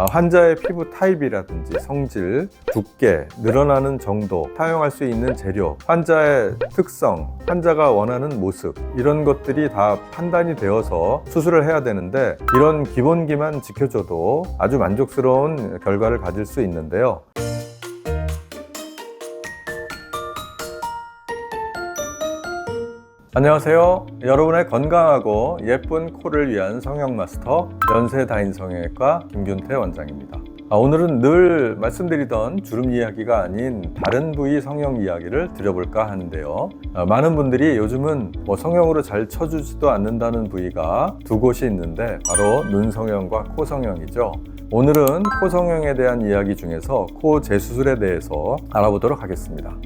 환자의 피부 타입이라든지 성질, 두께, 늘어나는 정도, 사용할 수 있는 재료, 환자의 특성, 환자가 원하는 모습, 이런 것들이 다 판단이 되어서 수술을 해야 되는데, 이런 기본기만 지켜줘도 아주 만족스러운 결과를 가질 수 있는데요. 안녕하세요. 여러분의 건강하고 예쁜 코를 위한 성형마스터 연세다인성형외과 김균태 원장입니다. 오늘은 늘 말씀드리던 주름 이야기가 아닌 다른 부위 성형 이야기를 드려볼까 하는데요. 많은 분들이 요즘은 성형으로 잘 쳐주지도 않는다는 부위가 두 곳이 있는데 바로 눈 성형과 코 성형이죠. 오늘은 코 성형에 대한 이야기 중에서 코 재수술에 대해서 알아보도록 하겠습니다.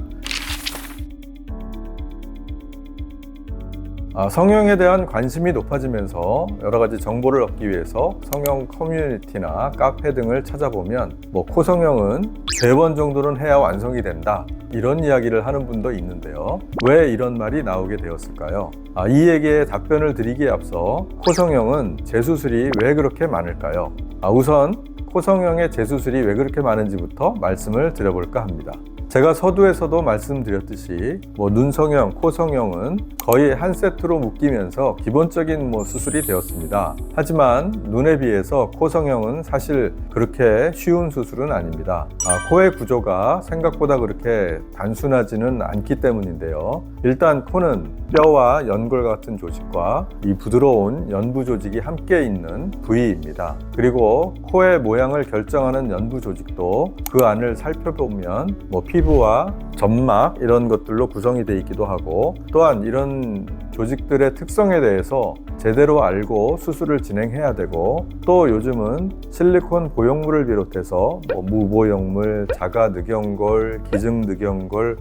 성형에 대한 관심이 높아지면서 여러 가지 정보를 얻기 위해서 성형 커뮤니티나 카페 등을 찾아보면 코 성형은 3번 정도는 해야 완성이 된다, 이런 이야기를 하는 분도 있는데요. 왜 이런 말이 나오게 되었을까요? 이 얘기에 답변을 드리기에 앞서 코 성형은 재수술이 왜 그렇게 많을까요? 우선 코 성형의 재수술이 왜 그렇게 많은지부터 말씀을 드려볼까 합니다. 제가 서두에서도 말씀드렸듯이 눈 성형, 코 성형은 거의 한 세트로 묶이면서 기본적인 수술이 되었습니다. 하지만 눈에 비해서 코 성형은 사실 그렇게 쉬운 수술은 아닙니다. 코의 구조가 생각보다 그렇게 단순하지는 않기 때문인데요. 일단 코는 뼈와 연골 같은 조직과 이 부드러운 연부 조직이 함께 있는 부위입니다. 그리고 코의 모양을 결정하는 연부 조직도 그 안을 살펴보면 피부와 점막 이런 것들로 구성이 되어 있기도 하고, 또한 이런 조직들의 특성에 대해서 제대로 알고 수술을 진행해야 되고, 또 요즘은 실리콘 보형물을 비롯해서 무보형물, 자가늑연골, 기증늑연골,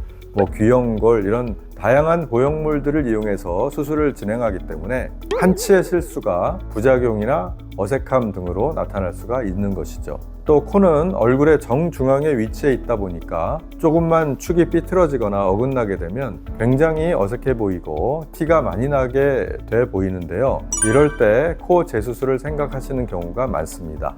귀형골, 이런 다양한 보형물들을 이용해서 수술을 진행하기 때문에 한치의 실수가 부작용이나 어색함 등으로 나타날 수가 있는 것이죠. 또 코는 얼굴의 정중앙에 위치해 있다 보니까 조금만 축이 삐뚤어지거나 어긋나게 되면 굉장히 어색해 보이고 티가 많이 나게 돼 보이는데요. 이럴 때 코 재수술을 생각하시는 경우가 많습니다.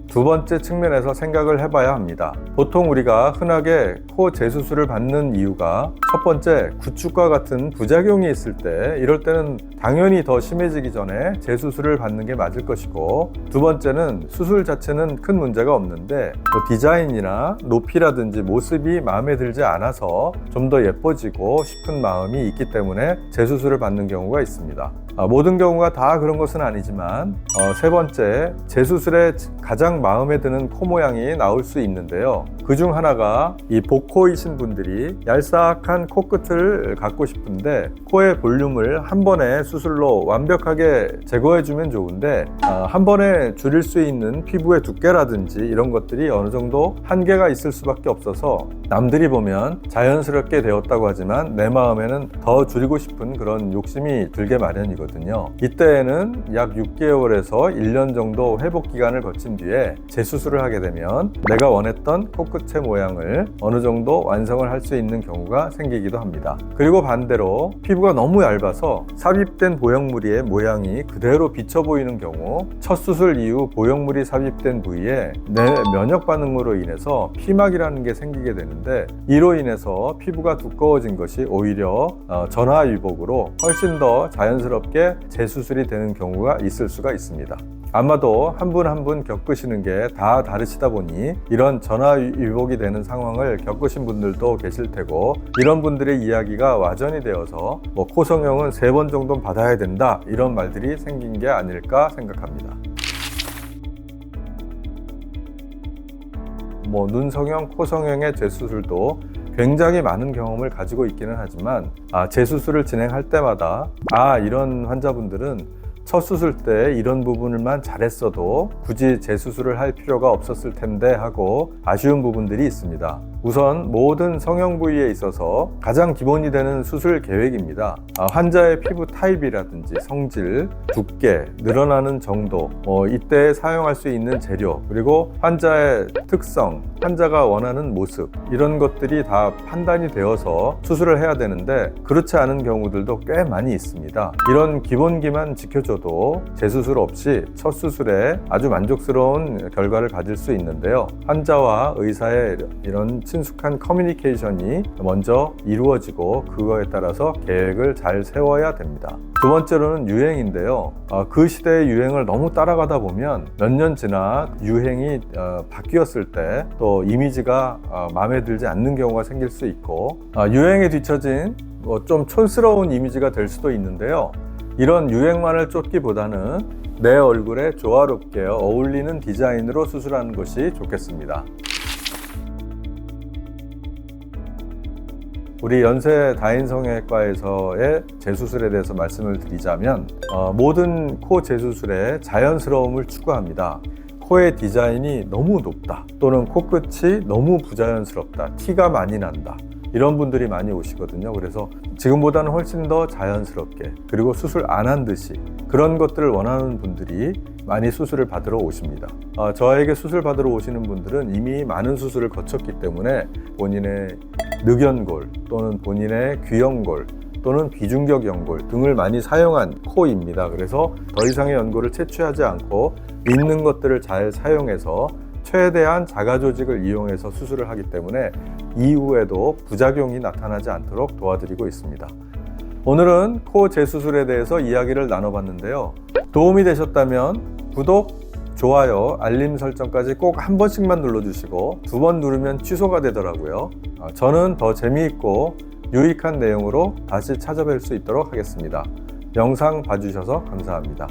두 번째 측면에서 생각을 해봐야 합니다. 보통 우리가 흔하게 코 재수술을 받는 이유가, 첫 번째, 구축과 같은 부작용이 있을 때, 이럴 때는 당연히 더 심해지기 전에 재수술을 받는 게 맞을 것이고, 두 번째는 수술 자체는 큰 문제가 없는데 디자인이나 높이라든지 모습이 마음에 들지 않아서 좀 더 예뻐지고 싶은 마음이 있기 때문에 재수술을 받는 경우가 있습니다. 모든 경우가 다 그런 것은 아니지만, 세 번째, 재수술에 가장 마음에 드는 코 모양이 나올 수 있는데요. 그중 하나가 이 복코이신 분들이 얄싹한 코끝을 갖고 싶은데 코의 볼륨을 한 번에 수술로 완벽하게 제거해주면 좋은데, 한 번에 줄일 수 있는 피부의 두께라든지 이런 것들이 어느 정도 한계가 있을 수밖에 없어서 남들이 보면 자연스럽게 되었다고 하지만 내 마음에는 더 줄이고 싶은 그런 욕심이 들게 마련이거든요. 이때에는 약 6개월에서 1년 정도 회복 기간을 거친 뒤에 재수술을 하게 되면 내가 원했던 코끝의 모양을 어느 정도 완성을 할 수 있는 경우가 생기기도 합니다. 그리고 반대로 피부가 너무 얇아서 삽입된 보형물의 모양이 그대로 비쳐 보이는 경우, 첫 수술 이후 보형물이 삽입된 부위에 내 면역 반응으로 인해서 피막이라는 게 생기게 되는데, 이로 인해서 피부가 두꺼워진 것이 오히려 전화위복으로 훨씬 더 자연스럽게 재수술이 되는 경우가 있을 수가 있습니다. 아마도 한 분 한 분 겪으시는 게 다 다르시다 보니 이런 전화위복이 되는 상황을 겪으신 분들도 계실 테고, 이런 분들의 이야기가 와전이 되어서 코 성형은 3번 정도는 받아야 된다, 이런 말들이 생긴 게 아닐까 생각합니다. 눈 성형, 코 성형의 재수술도 굉장히 많은 경험을 가지고 있기는 하지만, 재수술을 진행할 때마다 이런 환자분들은 첫 수술 때 이런 부분을만 잘했어도 굳이 재수술을 할 필요가 없었을 텐데 하고 아쉬운 부분들이 있습니다. 우선 모든 성형 부위에 있어서 가장 기본이 되는 수술 계획입니다. 환자의 피부 타입이라든지 성질, 두께, 늘어나는 정도, 이때 사용할 수 있는 재료, 그리고 환자의 특성, 환자가 원하는 모습, 이런 것들이 다 판단이 되어서 수술을 해야 되는데 그렇지 않은 경우들도 꽤 많이 있습니다. 이런 기본기만 지켜줘도 재수술 없이 첫 수술에 아주 만족스러운 결과를 가질 수 있는데요. 환자와 의사의 이런 친숙한 커뮤니케이션이 먼저 이루어지고 그거에 따라서 계획을 잘 세워야 됩니다. 두 번째로는 유행인데요. 그 시대의 유행을 너무 따라가다 보면 몇 년 지나 유행이 바뀌었을 때 또 이미지가 마음에 들지 않는 경우가 생길 수 있고 유행에 뒤처진 좀 촌스러운 이미지가 될 수도 있는데요. 이런 유행만을 쫓기보다는 내 얼굴에 조화롭게 어울리는 디자인으로 수술하는 것이 좋겠습니다. 우리 연세 다인성형외과에서의 재수술에 대해서 말씀을 드리자면 모든 코 재수술에 자연스러움을 추구합니다. 코의 디자인이 너무 높다 또는 코끝이 너무 부자연스럽다, 티가 많이 난다, 이런 분들이 많이 오시거든요. 그래서 지금보다는 훨씬 더 자연스럽게, 그리고 수술 안 한 듯이 그런 것들을 원하는 분들이 많이 수술을 받으러 오십니다. 저에게 수술 받으러 오시는 분들은 이미 많은 수술을 거쳤기 때문에 본인의 늑연골 또는 본인의 귀연골 또는 비중격 연골 등을 많이 사용한 코입니다. 그래서 더 이상의 연골을 채취하지 않고 있는 것들을 잘 사용해서 최대한 자가 조직을 이용해서 수술을 하기 때문에 이후에도 부작용이 나타나지 않도록 도와드리고 있습니다. 오늘은 코 재수술에 대해서 이야기를 나눠봤는데요. 도움이 되셨다면 구독, 좋아요, 알림 설정까지 꼭 한 번씩만 눌러주시고 2번 누르면 취소가 되더라고요. 저는 더 재미있고 유익한 내용으로 다시 찾아뵐 수 있도록 하겠습니다. 영상 봐주셔서 감사합니다.